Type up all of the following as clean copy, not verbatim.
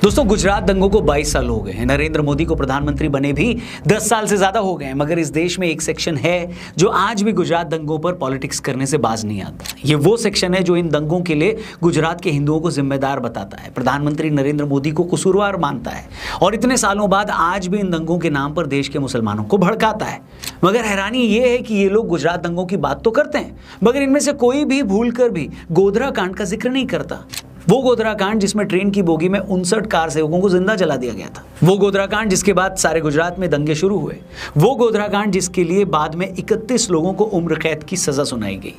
दोस्तों, गुजरात दंगों को 22 साल हो गए हैं। नरेंद्र मोदी को प्रधानमंत्री बने भी 10 साल से ज्यादा हो गए हैं, मगर इस देश में एक सेक्शन है जो आज भी गुजरात दंगों पर पॉलिटिक्स करने से बाज नहीं आता। ये वो सेक्शन है जो इन दंगों के लिए गुजरात के हिंदुओं को जिम्मेदार बताता है, प्रधानमंत्री नरेंद्र मोदी को कसूरवार मानता है और इतने सालों बाद आज भी इन दंगों के नाम पर देश के मुसलमानों को भड़काता है। मगर हैरानी ये है कि ये लोग गुजरात दंगों की बात तो करते हैं, मगर इनमें से कोई भी भूल कर भी गोधरा कांड का जिक्र नहीं करता। वो गोधरा कांड जिसमें ट्रेन की बोगी में 59 कार सेवकों को जिंदा जला दिया गया था। वो गोधरा कांड जिसके बाद सारे गुजरात में दंगे शुरू हुए। वो गोधरा कांड जिसके लिए बाद में 31 लोगों को उम्र कैद की सजा सुनाई गई।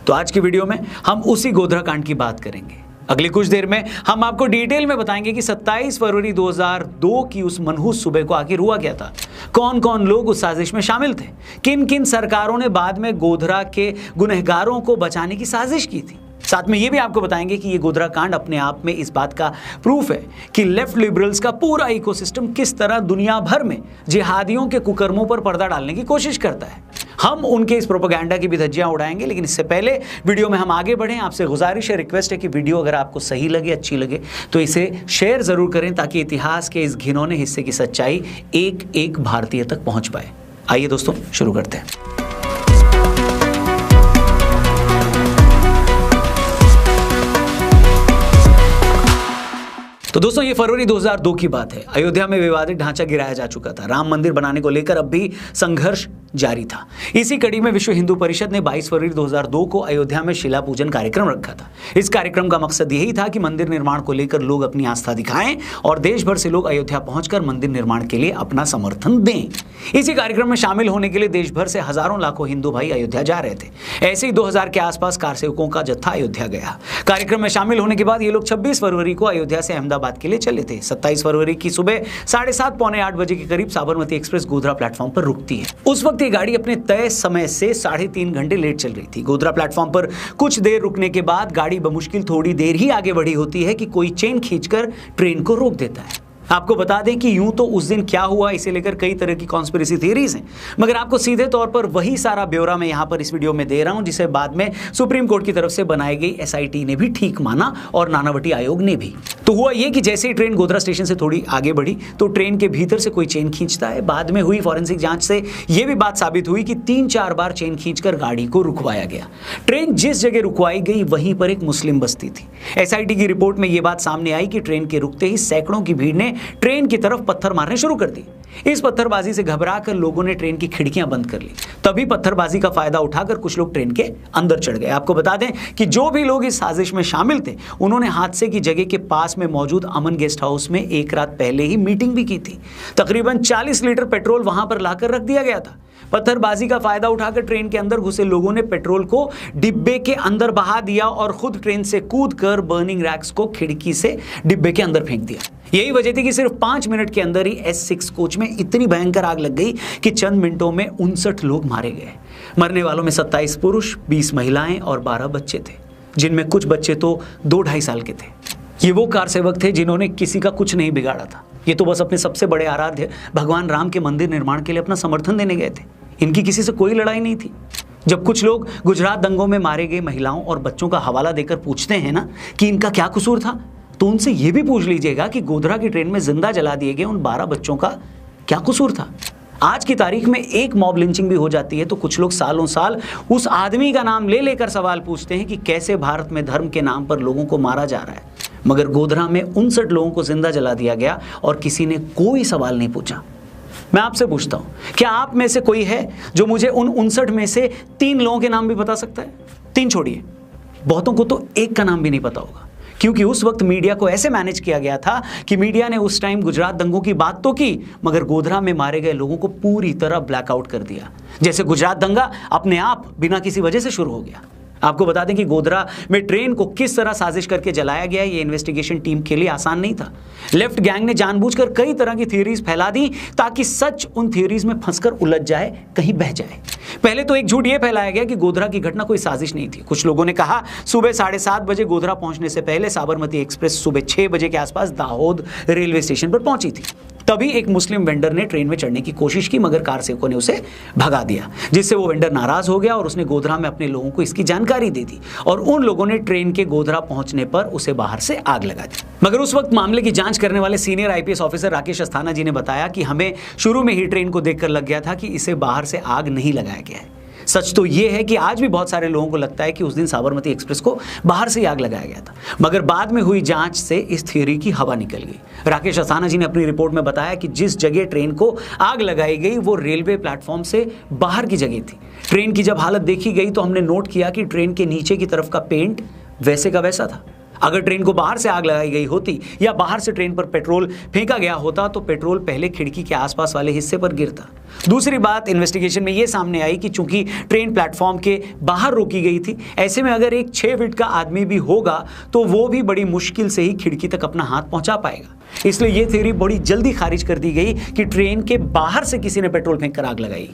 तो आज की वीडियो में हम उसी गोधरा कांड की बात करेंगे। अगली कुछ देर में हम आपको डिटेल में बताएंगे कि 27 फरवरी 2002 की उस मनहूस सुबह को आखिर हुआ क्या था, कौन कौन लोग उस साजिश में शामिल थे, किन किन सरकारों ने बाद में गोधरा के गुनहगारों को बचाने की साजिश की थी। साथ में ये भी आपको बताएंगे कि ये गोधरा कांड अपने आप में इस बात का प्रूफ है कि लेफ्ट लिबरल्स का पूरा इकोसिस्टम किस तरह दुनिया भर में जिहादियों के कुकर्मों पर पर्दा डालने की कोशिश करता है। हम उनके इस प्रोपेगेंडा की भी धज्जियां उड़ाएंगे, लेकिन इससे पहले वीडियो में हम आगे बढ़ें, आपसे गुजारिश है, रिक्वेस्ट है कि वीडियो अगर आपको सही लगे, अच्छी लगे तो इसे शेयर जरूर करें ताकि इतिहास के इस घिनौने हिस्से की सच्चाई एक एक भारतीय तक पहुंच पाए। आइए दोस्तों, शुरू करते हैं। तो दोस्तों, ये फरवरी 2002 की बात है। अयोध्या में विवादित ढांचा गिराया जा चुका था। राम मंदिर बनाने को लेकर अब भी संघर्ष जारी था। इसी कड़ी में विश्व हिंदू परिषद ने 22 फरवरी 2002 को अयोध्या में शिला पूजन कार्यक्रम रखा था। इस कार्यक्रम का मकसद यही था कि मंदिर निर्माण को लेकर लोग अपनी आस्था दिखाएं और देश भर से लोग अयोध्या पहुंचकर मंदिर निर्माण के लिए अपना समर्थन दें। इसी कार्यक्रम में शामिल होने के लिए देश भर से हजारों लाखों हिंदू भाई अयोध्या जा रहे थे। ऐसे ही 2000 के आसपास कार सेवकों का जत्था अयोध्या गया। कार्यक्रम में शामिल होने के बाद ये लोग 26 फरवरी को अयोध्या से अहमदाबाद के लिए चले थे। 27 फरवरी की सुबह 7:30 पौने 8 बजे के करीब साबरमती एक्सप्रेस गोधरा प्लेटफॉर्म पर रुकती है। उस वक्त ये गाड़ी अपने तय समय से 3.5 घंटे लेट चल रही थी। गोधरा प्लेटफॉर्म पर कुछ देर रुकने के बाद गाड़ी बमुश्किल थोड़ी देर ही आगे बढ़ी होती है कि कोई चेन खींचकर ट्रेन को रोक देता है। आपको बता दें कि यूं तो उस दिन क्या हुआ इसे लेकर कई तरह की कॉन्स्पिरेसी थियरीज हैं, मगर आपको सीधे तौर पर वही सारा ब्यौरा मैं यहां पर इस वीडियो में दे रहा हूं जिसे बाद में सुप्रीम कोर्ट की तरफ से बनाई गई एसआईटी ने भी ठीक माना और नानावटी आयोग ने भी। तो हुआ यह कि जैसे ही ट्रेन गोधरा स्टेशन से थोड़ी आगे बढ़ी तो ट्रेन के भीतर से कोई चेन खींचता है। बाद में हुई फॉरेंसिक जांच से यह भी बात साबित हुई कि 3-4 बार चेन खींचकर गाड़ी को रुकवाया गया। ट्रेन जिस जगह रुकवाई गई वहीं पर एक मुस्लिम बस्ती थी। एसआईटी की रिपोर्ट में यह बात सामने आई कि ट्रेन के रुकते ही सैकड़ों की भीड़ ने ट्रेन की तरफ पत्थर मारने शुरू कर दी। इस पत्थरबाजी से घबराकर लोगों ने ट्रेन की खिड़कियां बंद कर ली। तभी पत्थरबाजी का फायदा उठाकर कुछ लोग ट्रेन के अंदर चढ़ गए। आपको बता दें कि जो भी लोग इस साजिश में शामिल थे उन्होंने हादसे की जगह के पास में मौजूद अमन गेस्ट हाउस में एक रात पहले ही मीटिंग भी की थी। तकरीबन 40 लीटर पेट्रोल वहां पर लाकर रख दिया गया था। पत्थरबाजी का फायदा उठाकर ट्रेन के अंदर घुसे लोगों ने पेट्रोल को डिब्बे के अंदर बहा दिया और खुद ट्रेन से कूदकर बर्निंग रैक्स को खिड़की से डिब्बे के अंदर फेंक दिया। यही वजह थी कि सिर्फ 5 मिनट के अंदर ही S6 कोच में इतनी भयंकर आग लग गई कि चंद मिनटों में 59 लोग मारे गए। मरने वालों में 27 पुरुष, 20 महिलाएं और 12 बच्चे थे, जिनमें कुछ बच्चे तो 2-2.5 साल के थे। ये वो कार सेवक थे जिन्होंने किसी का कुछ नहीं बिगाड़ा था। ये तो बस अपने सबसे बड़े आराध्य भगवान राम के मंदिर निर्माण के लिए अपना समर्थन देने गए थे। इनकी किसी से कोई लड़ाई नहीं थी। जब कुछ लोग गुजरात दंगों में मारे गए महिलाओं और बच्चों का हवाला देकर पूछते हैं ना कि इनका क्या कसूर था, तो उनसे यह भी पूछ लीजिएगा कि गोधरा की ट्रेन में जिंदा जला दिए गए उन 12 बच्चों का क्या कसूर था। आज की तारीख में एक मॉब लिंचिंग भी हो जाती है तो कुछ लोग सालों साल उस आदमी का नाम ले लेकर सवाल पूछते हैं कि कैसे भारत में धर्म के नाम पर लोगों को मारा जा रहा है, मगर गोधरा में 59 लोगों को जिंदा जला दिया गया और किसी ने कोई सवाल नहीं पूछा। मैं आपसे पूछता हूं, क्या आप में से कोई है जो मुझे उन 59 में से 3 लोगों के नाम भी बता सकता है? 3 छोड़िए, बहुतों को तो एक का नाम भी नहीं पता होगा, क्योंकि उस वक्त मीडिया को ऐसे मैनेज किया गया था कि मीडिया ने उस टाइम गुजरात दंगों की बात तो की, मगर गोधरा में मारे गए लोगों को पूरी तरह ब्लैकआउट कर दिया, जैसे गुजरात दंगा अपने आप बिना किसी वजह से शुरू हो गया। आपको बता दें कि गोधरा में ट्रेन को किस तरह साजिश करके जलाया गया, ये इन्वेस्टिगेशन टीम के लिए आसान नहीं था। लेफ्ट गैंग ने जानबूझकर कई तरह की थ्योरीज फैला दी ताकि सच उन थ्योरीज में फंसकर उलझ जाए, कहीं बह जाए। पहले तो एक झूठ यह फैलाया गया कि गोधरा की घटना कोई साजिश नहीं थी। कुछ लोगों ने कहा सुबह 7:30 बजे गोधरा पहुंचने से पहले साबरमती एक्सप्रेस सुबह 6 बजे के आसपास दाहोद रेलवे स्टेशन पर पहुंची थी। तभी एक मुस्लिम वेंडर ने ट्रेन में चढ़ने की कोशिश की, मगर कार सेवकों ने उसे भगा दिया, जिससे वो वेंडर नाराज हो गया और उसने गोधरा में अपने लोगों को इसकी जानकारी दे दी और उन लोगों ने ट्रेन के गोधरा पहुंचने पर उसे बाहर से आग लगा दी। मगर उस वक्त मामले की जांच करने वाले senior IPS officer Rakesh Asthana ji ने बताया कि हमें शुरू में ही ट्रेन को देखकर लग गया था कि इसे बाहर से आग नहीं लगाया गया है। सच तो यह है कि आज भी बहुत सारे लोगों को लगता है कि उस दिन साबरमती एक्सप्रेस को बाहर से ही आग लगाया गया था, मगर बाद में हुई जांच से इस थ्योरी की हवा निकल गई। राकेश अस्थाना जी ने अपनी रिपोर्ट में बताया कि जिस जगह ट्रेन को आग लगाई गई वो रेलवे प्लेटफॉर्म से बाहर की जगह थी। ट्रेन की जब हालत देखी गई तो हमने नोट किया कि ट्रेन के नीचे की तरफ का पेंट वैसे का वैसा था। अगर ट्रेन को बाहर से आग लगाई गई होती या बाहर से ट्रेन पर पेट्रोल फेंका गया होता तो पेट्रोल पहले खिड़की के आसपास वाले हिस्से पर गिरता। दूसरी बात, इन्वेस्टिगेशन में यह सामने आई कि चूंकि ट्रेन प्लेटफॉर्म के बाहर रोकी गई थी, ऐसे में अगर एक 6 फीट का आदमी भी होगा तो वो भी बड़ी मुश्किल से ही खिड़की तक अपना हाथ पहुंचा पाएगा। इसलिए यह थ्योरी बड़ी जल्दी खारिज कर दी गई कि ट्रेन के बाहर से किसी ने पेट्रोल फेंक कर आग लगाई।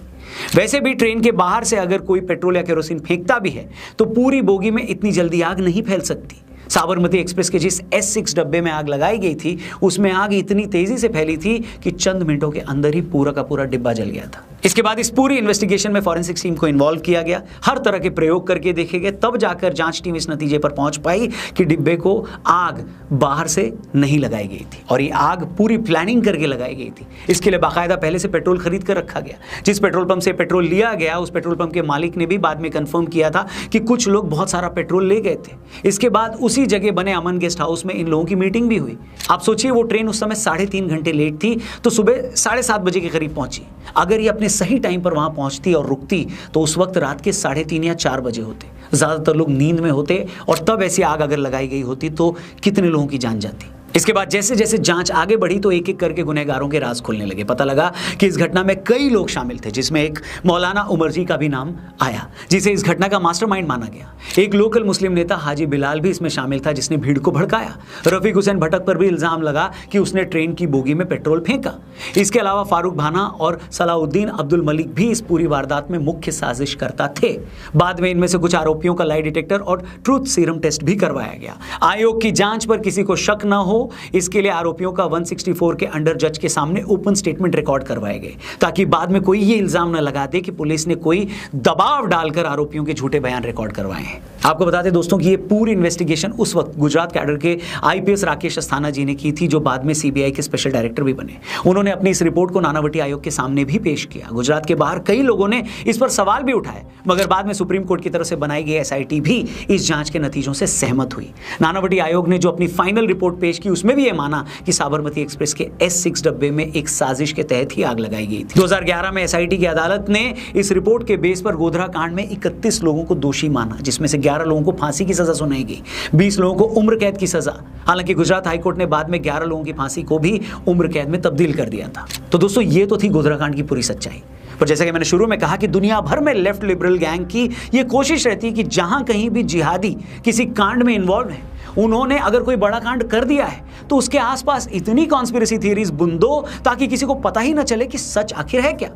वैसे भी ट्रेन के बाहर से अगर कोई पेट्रोल या केरोसिन फेंकता भी है तो पूरी बोगी में इतनी जल्दी आग नहीं फैल सकती। साबरमती एक्सप्रेस के जिस S6 डब्बे में आग लगाई गई थी उसमें आग इतनी तेजी से फैली थी कि चंद मिनटों के अंदर ही पूरा का पूरा डिब्बा जल गया था। इसके बाद इस पूरी इन्वेस्टिगेशन में फॉरेंसिक टीम को इन्वॉल्व किया गया, हर तरह के प्रयोग करके देखे गए, तब जाकर जांच टीम इस नतीजे पर पहुंच पाई कि डिब्बे को आग बाहर से नहीं लगाई गई थी और ये आग पूरी प्लानिंग करके लगाई गई थी। इसके लिए बाकायदा पहले से पेट्रोल खरीद कर रखा गया। जिस पेट्रोल पंप से पेट्रोल लिया गया उस पेट्रोल पंप के मालिक ने भी बाद में कंफर्म किया था कि कुछ लोग बहुत सारा पेट्रोल ले गए थे। इसके बाद उसी जगह बने अमन गेस्ट हाउस में इन लोगों की मीटिंग भी हुई। आप सोचिए, वो ट्रेन उस समय 3.5 घंटे लेट थी तो सुबह 7:30 बजे के करीब पहुंची। अगर ये अपने सही टाइम पर वहां पहुंचती और रुकती तो उस वक्त रात के 3:30 या 4 बजे होते। ज्यादातर लोग नींद में होते और तब ऐसी आग अगर लगाई गई होती तो कितने लोगों की जान जाती। इसके बाद जैसे जैसे जांच आगे बढ़ी तो एक एक करके गुनहगारों के राज खुलने लगे। पता लगा कि इस घटना में कई लोग शामिल थे, जिसमें एक मौलाना उमर जी का भी नाम आया, जिसे इस घटना का मास्टरमाइंड माना गया। एक लोकल मुस्लिम नेता हाजी बिलाल भी इसमें शामिल था, जिसने भीड़ को भड़काया। रफीक हुसैन भटक पर भी इल्जाम लगा कि उसने ट्रेन की बोगी में पेट्रोल फेंका। इसके अलावा फारूक भाना और सलाउद्दीन अब्दुल मलिक भी इस पूरी वारदात में मुख्य साजिशकर्ता थे। बाद में इनमें से कुछ आरोपियों का लाई डिटेक्टर और ट्रूथ सीरम टेस्ट भी करवाया गया। आयोग की जांच पर किसी को शक न हो, इसके लिए आरोपियों का 164 के अंडर जज के सामने ओपन स्टेटमेंट रिकॉर्ड करवाए गए, ताकि बाद में कोई ये इल्जाम न लगा दे कि पुलिस ने कोई दबाव डालकर आरोपियों के झूठे बयान रिकॉर्ड करवाए हैं। आपको बता दें दोस्तों कि ये पूरी इन्वेस्टिगेशन उस वक्त गुजरात कैडर के आईपीएस राकेश अस्थाना जी ने की थी, जो बाद में सीबीआई के स्पेशल डायरेक्टर भी बने। उन्होंने अपनी इस रिपोर्ट को नानावटी आयोग के सामने भी पेश किया। गुजरात के बाहर कई लोगों ने इस पर सवाल भी उठाए, मगर बाद में सुप्रीम कोर्ट की तरफ से बनाई गई एसआईटी भी इस जांच के नतीजों से सहमत हुई। नानावटी आयोग ने जो अपनी फाइनल रिपोर्ट पेश की उसमें भी यह माना कि साबरमती एक्सप्रेस के S6 डब्बे में एक साजिश के तहत ही आग लगाई गई थी। 2011 में एसआईटी की अदालत ने इस रिपोर्ट के बेस पर गोधरा कांड में 31 लोगों को दोषी माना, जिसमें से 11 लोगों को फांसी की सजा सुनाई गई, 20 लोगों को उम्र कैद की सजा। हालांकि गुजरात हाईकोर्ट ने बाद में 11 लोगों की फांसी को भी उम्र कैद में तब्दील कर दिया था। तो दोस्तों, ये तो थी गोधरा कांड की पूरी सच्चाई। पर जैसा कि मैंने शुरू में कहा कि दुनिया भर में लेफ्ट लिबरल गैंग की यह कोशिश रहती है कि जहां कहीं भी जिहादी किसी कांड में इन्वॉल्व है, उन्होंने अगर कोई बड़ा कांड कर दिया है तो उसके आसपास इतनी कॉन्स्पिरेसी थ्योरीज बुंदो ताकि किसी को पता ही ना चले कि सच आखिर है क्या।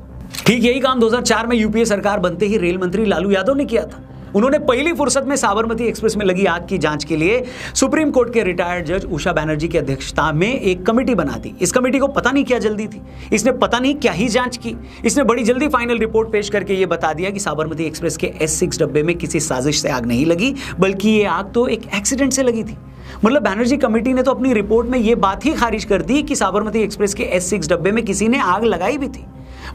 ठीक यही काम 2004 में यूपीए सरकार बनते ही रेल मंत्री लालू यादव ने किया था। उन्होंने पहली फुर्सत में साबरमती एक्सप्रेस में लगी आग की जांच के लिए सुप्रीम कोर्ट के रिटायर्ड जज उषा बनर्जी की अध्यक्षता में एक कमेटी बना दी। इस कमेटी को पता नहीं क्या जल्दी थी, इसने पता नहीं क्या ही जांच की। इसने बड़ी जल्दी फाइनल रिपोर्ट पेश करके यह बता दिया कि साबरमती एक्सप्रेस के S6 डब्बे में किसी साजिश से आग नहीं लगी, बल्कि ये आग तो एक एक्सीडेंट से लगी थी। मतलब बनर्जी कमेटी ने तो अपनी रिपोर्ट में यह बात ही खारिज कर दी कि साबरमती एक्सप्रेस के S6 डब्बे में किसी ने आग लगाई भी थी।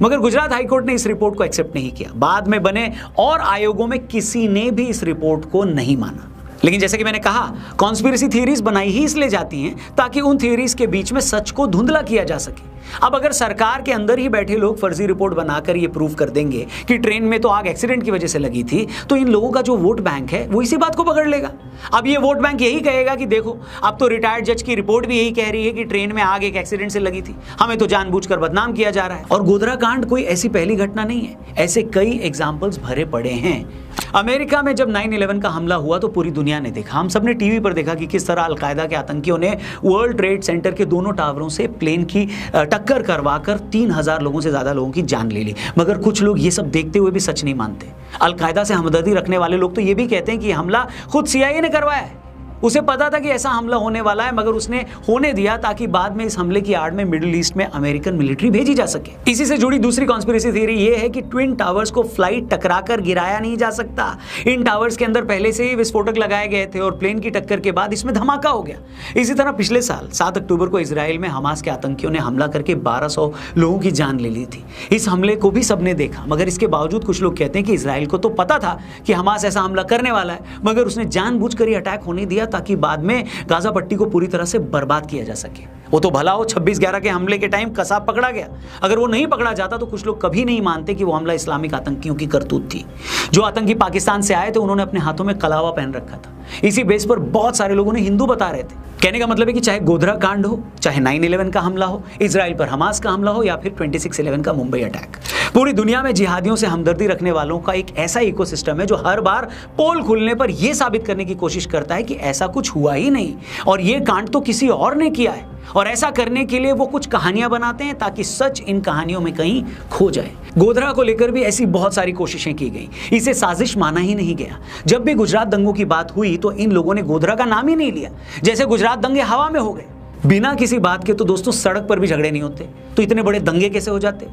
मगर गुजरात हाईकोर्ट ने इस रिपोर्ट को एक्सेप्ट नहीं किया। बाद में बने और आयोगों में किसी ने भी इस रिपोर्ट को नहीं माना। लेकिन जैसे कि मैंने कहा, कॉन्स्पिरेसी थ्योरीज बनाई ही इसलिए जाती हैं ताकि उन थ्योरीज के बीच में सच को धुंधला किया जा सके। अब अगर सरकार के अंदर ही बैठे लोग फर्जी रिपोर्ट बनाकर ये प्रूव कर देंगे कि ट्रेन में तो आग एक्सीडेंट की वजह से लगी थी, तो इन लोगों का जो वोट बैंक है वो इसी बात को पकड़ लेगा। अब ये वोट बैंक यही कहेगा कि देखो, अब तो रिटायर्ड जज की रिपोर्ट भी यही कह रही है कि ट्रेन में आग एक एक्सीडेंट से लगी थी, हमें तो जानबूझकर बदनाम किया जा रहा है। और गोधरा कांड कोई ऐसी पहली घटना नहीं है, ऐसे कई एग्जाम्पल्स भरे पड़े हैं। अमेरिका में जब 9/11 का हमला हुआ तो पूरी दुनिया ने देखा, हम सब ने टीवी पर देखा कि किस तरह अलकायदा के आतंकियों ने वर्ल्ड ट्रेड सेंटर के दोनों टावरों से प्लेन की टक्कर करवाकर 3000 लोगों से ज्यादा लोगों की जान ले ली। मगर कुछ लोग ये सब देखते हुए भी सच नहीं मानते। अलकायदा से हमदर्दी रखने वाले लोग तो ये भी कहते हैं कि हमला खुद CIA ने करवाया है। उसे पता था कि ऐसा हमला होने वाला है, मगर उसने होने दिया ताकि बाद में इस हमले की आड़ में मिडिल ईस्ट में अमेरिकन मिलिट्री भेजी जा सके। इसी से जुड़ी दूसरी कॉन्स्पिरेसी थ्योरी ये है कि ट्विन टावर्स को फ्लाइट टकराकर गिराया नहीं जा सकता। इन टावर्स के अंदर पहले से ही विस्फोटक लगाए गए थे और प्लेन की टक्कर के बाद इसमें धमाका हो गया। इसी तरह पिछले साल 7 अक्टूबर को इजराइल में हमास के आतंकियों ने हमला करके 1200 लोगों की जान ले ली थी। इस हमले को भी सबने देखा, मगर इसके बावजूद कुछ लोग कहते हैं कि इजराइल को तो पता था कि हमास ऐसा हमला करने वाला है, मगर उसने जानबूझकर ये अटैक होने दिया ताकि बाद में गाजा पट्टी को पूरी तरह से बर्बाद किया जा सके। वो तो भला हो 26/11 के हमले के टाइम कसाब पकड़ा गया, अगर वो नहीं पकड़ा जाता तो कुछ लोग कभी नहीं मानते कि वो हमला इस्लामिक आतंकियों की करतूत थी। जो आतंकी पाकिस्तान से आए थे उन्होंने अपने हाथों में कलावा पहन रखा था। इसी बेस पर बहुत सारे लोगों ने हिंदू बता रहे थे। कहने का मतलब है कि चाहे गोधरा कांड हो, चाहे 9/11 का हमला हो, इजराइल पर हमास का हमला हो या फिर 26/11 का मुंबई अटैक, पूरी दुनिया में जिहादियों से हमदर्दी रखने वालों का एक ऐसा इकोसिस्टम है जो हर बार पोल खुलने पर यह साबित करने की कोशिश करता है कि ऐसा कुछ हुआ ही नहीं और यह कांड तो किसी और ने किया है। और ऐसा करने के लिए वो कुछ कहानियां बनाते हैं ताकि सच इन कहानियों में कहीं खो जाए। गोधरा को लेकर भी ऐसी बहुत सारी कोशिशें की गई, इसे साजिश माना ही नहीं गया। जब भी गुजरात दंगों की बात हुई तो इन लोगों ने गोधरा का नाम ही नहीं लिया, जैसे गुजरात दंगे हवा में हो गए। बिना किसी बात के तो दोस्तों सड़क पर भी झगड़े नहीं होते, तो इतने बड़े दंगे कैसे हो जाते?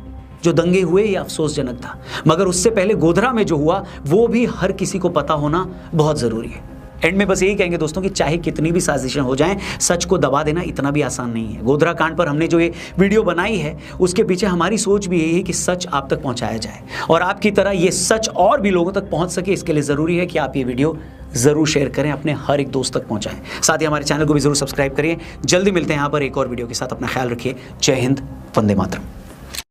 जो दंगे हुए ये अफसोसजनक था, मगर उससे पहले गोधरा में जो हुआ वो भी हर किसी को पता होना बहुत जरूरी है। एंड में बस यही कहेंगे दोस्तों कि चाहे कितनी भी साजिशें हो जाएं, सच को दबा देना इतना भी आसान नहीं है। गोधरा कांड पर हमने जो ये वीडियो बनाई है उसके पीछे हमारी सोच भी यही है कि सच आप तक पहुंचाया जाए और आपकी तरह ये सच और भी लोगों तक पहुंच सके। इसके लिए ज़रूरी है कि आप ये वीडियो ज़रूर शेयर करें, अपने हर एक दोस्त तक पहुंचाएं। साथ ही हमारे चैनल को भी ज़रूर सब्सक्राइब करिए। जल्दी मिलते हैं यहाँ पर एक और वीडियो के साथ। अपना ख्याल रखिए। जय हिंद, वंदे मातरम।